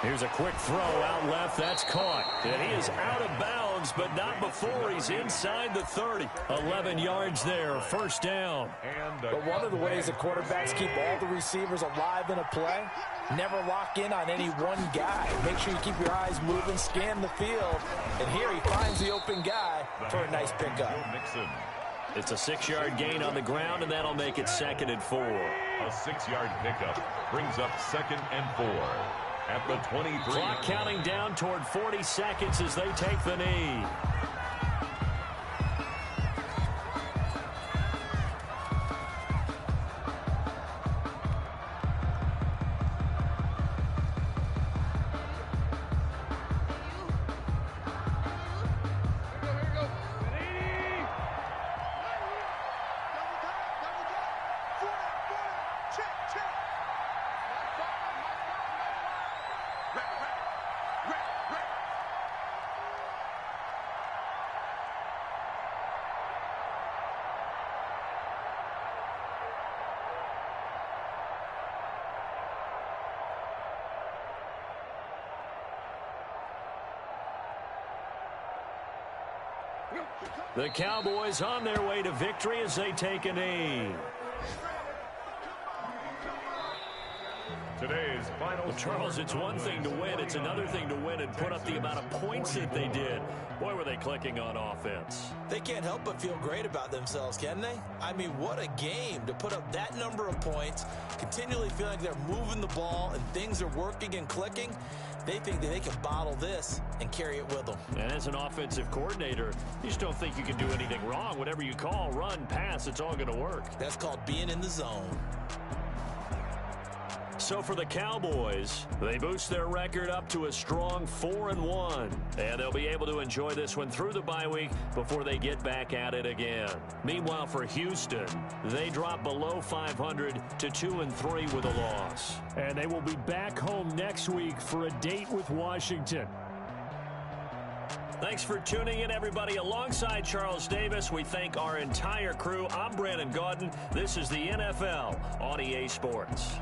Here's a quick throw out left. That's caught. And he is out of bounds, but not before he's inside the 30. 11 yards there, first down. But one of the ways the quarterbacks keep all the receivers alive in a play, never lock in on any one guy. Make sure you keep your eyes moving, scan the field. And here he finds the open guy for a nice pickup. It's a 6-yard gain on the ground, and that'll make it 2nd and 4. A 6-yard pickup brings up 2nd and 4. At the 23. Clock counting down toward 40 seconds as they take the knee. The Cowboys on their way to victory as they take a knee. Today's final. Well, Charles, it's one thing to win. It's another thing to win and put up the amount of points that they did. Boy, were they clicking on offense. They can't help but feel great about themselves, can they? I mean, what a game to put up that number of points, continually feeling like they're moving the ball and things are working and clicking. They think that they can bottle this and carry it with them. And as an offensive coordinator, you just don't think you can do anything wrong. Whatever you call, run, pass, it's all going to work. That's called being in the zone. So for the Cowboys, they boost their record up to a strong 4-1. And they'll be able to enjoy this one through the bye week before they get back at it again. Meanwhile, for Houston, they drop below 500 to 2-3 with a loss. And they will be back home next week for a date with Washington. Thanks for tuning in, everybody. Alongside Charles Davis, we thank our entire crew. I'm Brandon Gaudin. This is the NFL on EA Sports.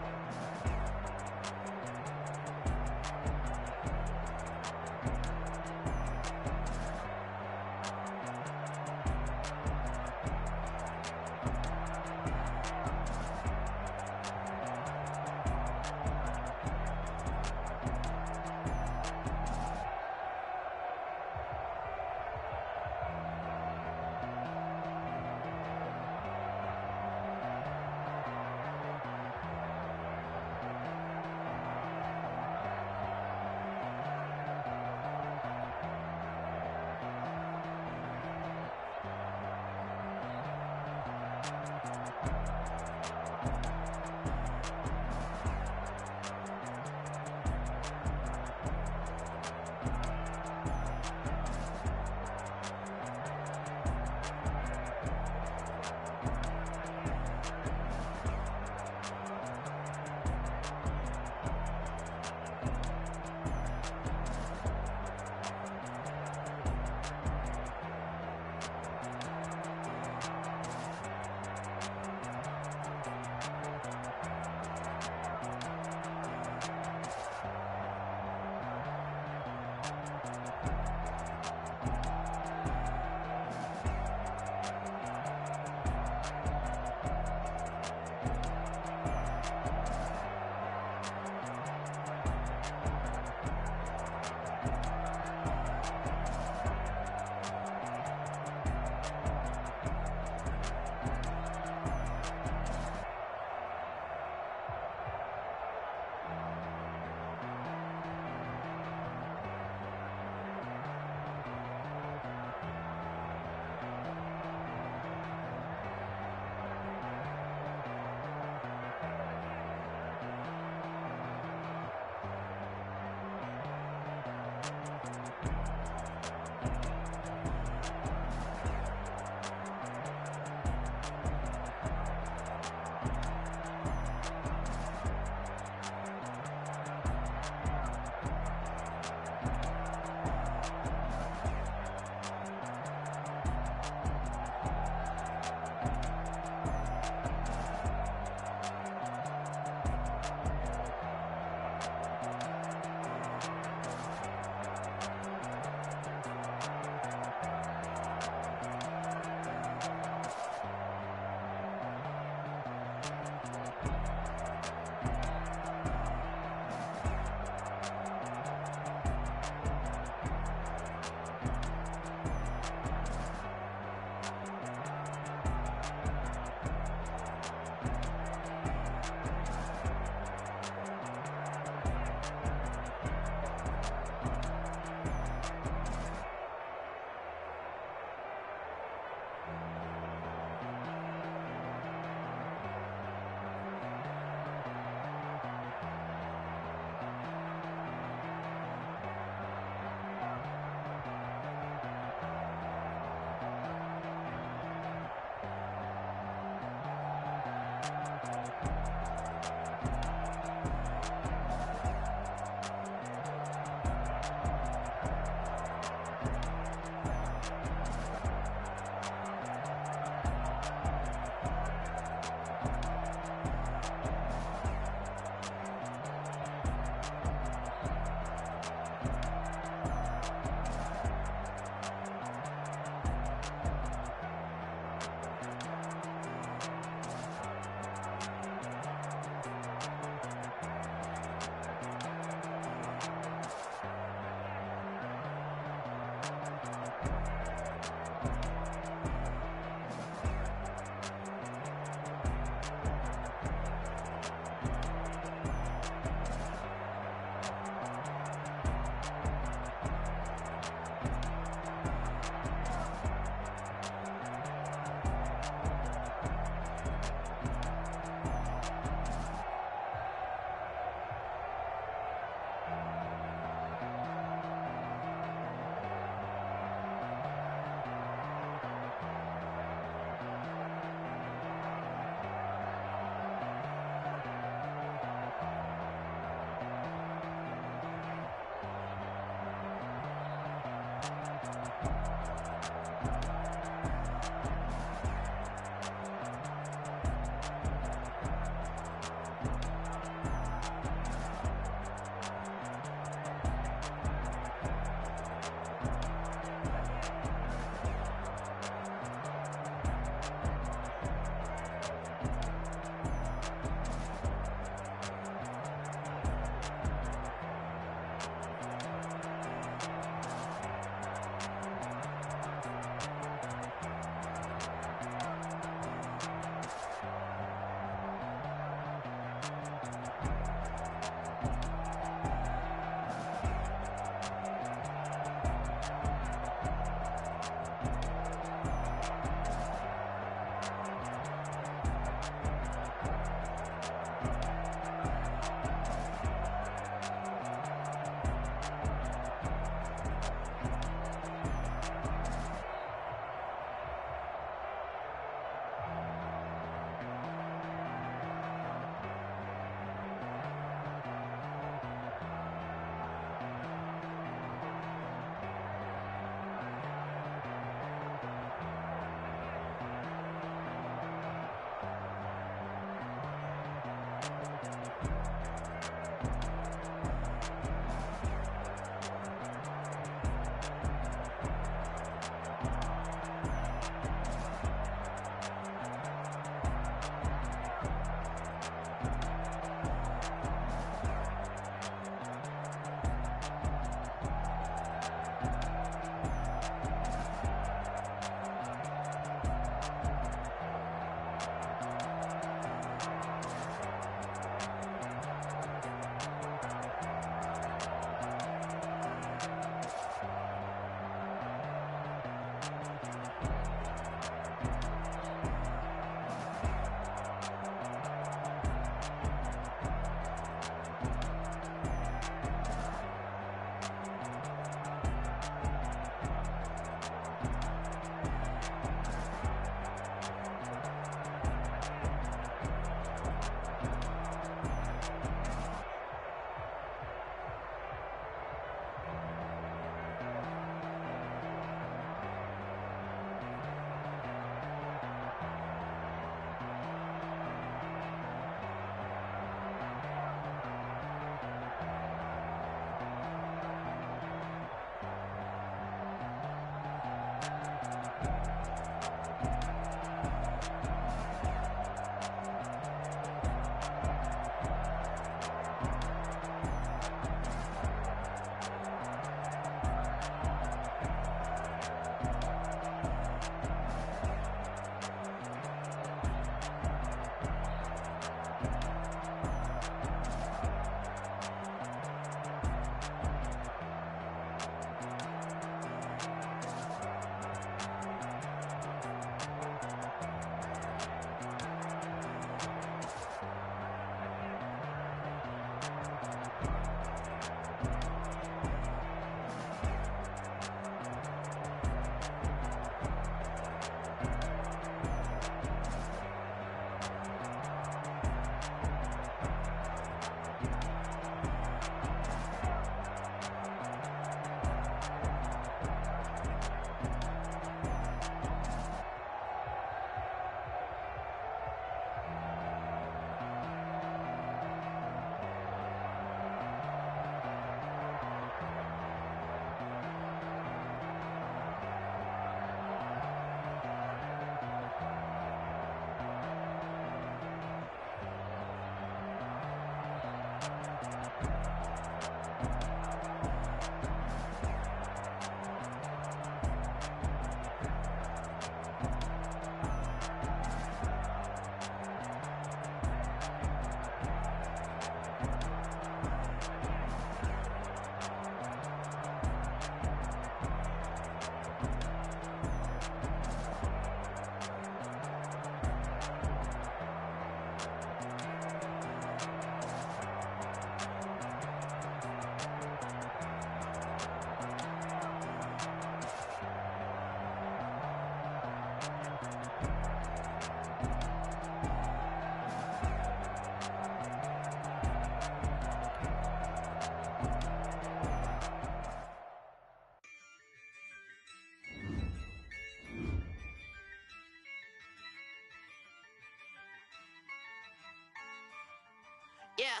Yeah,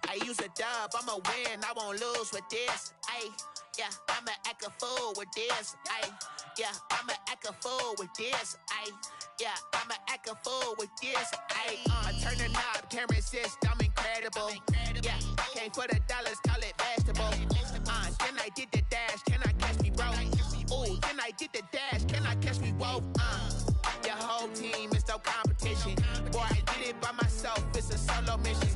I use a dub, I'ma win, I won't lose with this. Yeah, I'ma act a fool with this. Yeah, I'ma act a fool with this. Yeah, I'ma act a fool with this. I turn the knob, can't resist, I'm incredible. Yeah, came for the dollars, call it vegetable. Then I did the dash, can I catch me, bro? Ooh, then I did the dash, can I catch me, whoa? Your whole team is no competition. Boy, I did it by myself, it's a solo mission.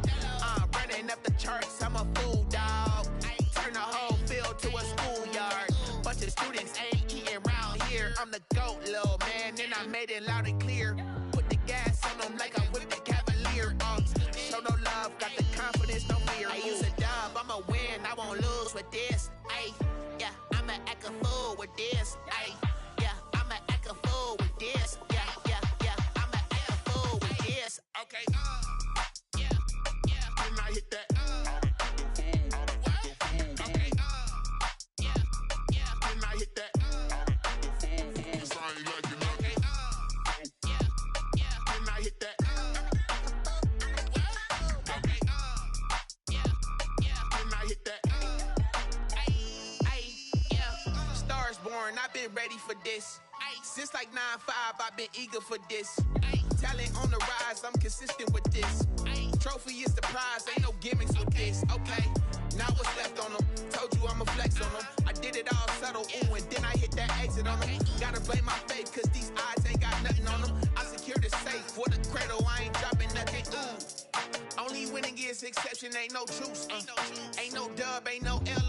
Running up the charts, I'm a fool, dog. Turn the whole field to a schoolyard. Bunch of students ain't eating round here. I'm the GOAT, little man, and I made it loud and clear. Put the gas on them like I whipped the Cavalier. Show no love, got the confidence, no fear. I use a dub, I'ma win, I won't lose with this. Yeah, I'ma act a fool with this. Yeah, I'ma act a fool with this. Yeah, I'ma act a fool with this. Okay, yeah, can I hit that? Okay, yeah, can I hit that? Cause I ain't like it. Okay, yeah, can I hit that? Okay, yeah, can I hit that? Yeah, Stars born, I've been ready for this. Since like 9-5, I've been eager for this. Talent on the rise, I'm consistent with this. Trophy is the prize, ain't no gimmicks with this. Okay, now what's left on them? Told you I'ma flex on them. I did it all subtle, ooh, and then I hit that exit on them. Gotta blame my faith, cause these odds ain't got nothing on them. I secure the safe for the cradle, I ain't dropping nothing, ooh. Only winning is exception, ain't no truce. Ain't no dub, ain't no L,